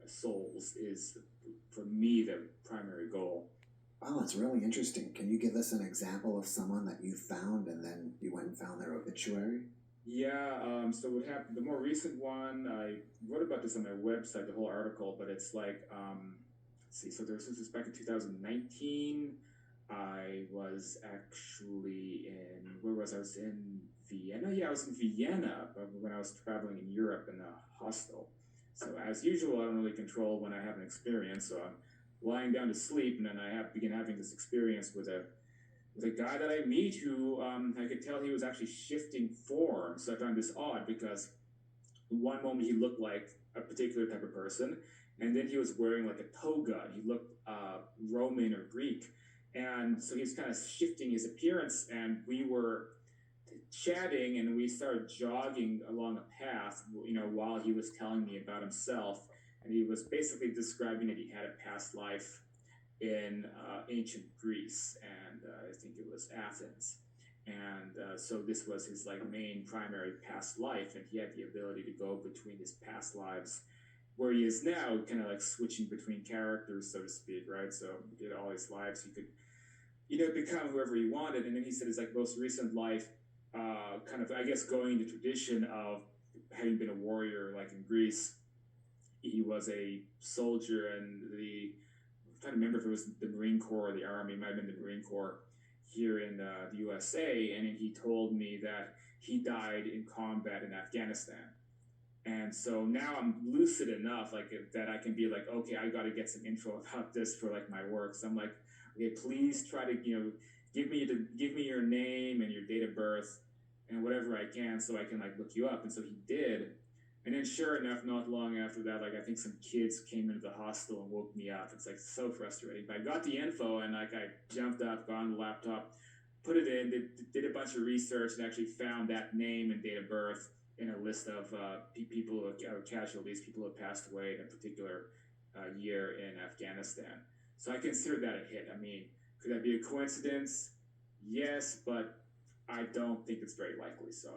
souls is, for me, the primary goal. Wow, that's really interesting. Can you give us an example of someone that you found and then you went and found their obituary? Yeah, so what happened, the more recent one, I wrote about this on my website, the whole article, but it's like, let's see, so this was back in 2019. I was actually in, where was I? I was in Vienna. Yeah, I was in Vienna when I was traveling in Europe in a hostel. So as usual, I don't really control when I have an experience. So I'm lying down to sleep, and then begin having this experience with a guy that I meet who I could tell he was actually shifting form. So I found this odd because one moment he looked like a particular type of person, and then he was wearing like a toga. He looked Roman or Greek, and so he was kind of shifting his appearance. And we were chatting, and we started jogging along a path, while he was telling me about himself, and he was basically describing that he had a past life in ancient Greece, and I think it was Athens. And so this was his like main primary past life, and he had the ability to go between his past lives, where he is now, kind of like switching between characters, so to speak, right? So he did all his lives, he could, become whoever he wanted. And then he said his like most recent life, kind of, I guess, going the tradition of having been a warrior, like in Greece. He was a soldier, and I'm trying to remember if it was the Marine Corps or the Army. It might have been the Marine Corps here in the USA. And he told me that he died in combat in Afghanistan. And so now I'm lucid enough, like that I can be like, okay, I got to get some info about this for like my work. So I'm like, okay, please try to, give me your name and your date of birth and whatever I can, so I can like look you up. And so he did. And then sure enough, not long after that, like I think some kids came into the hostel and woke me up. It's like so frustrating. But I got the info, and like I jumped up, got on the laptop, put it in, did a bunch of research, and actually found that name and date of birth in a list of people or casualties, people who have passed away in a particular year in Afghanistan. So I consider that a hit. I mean, could that be a coincidence? Yes, but I don't think it's very likely. So,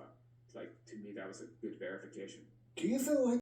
like, to me, that was a good verification. Do you feel like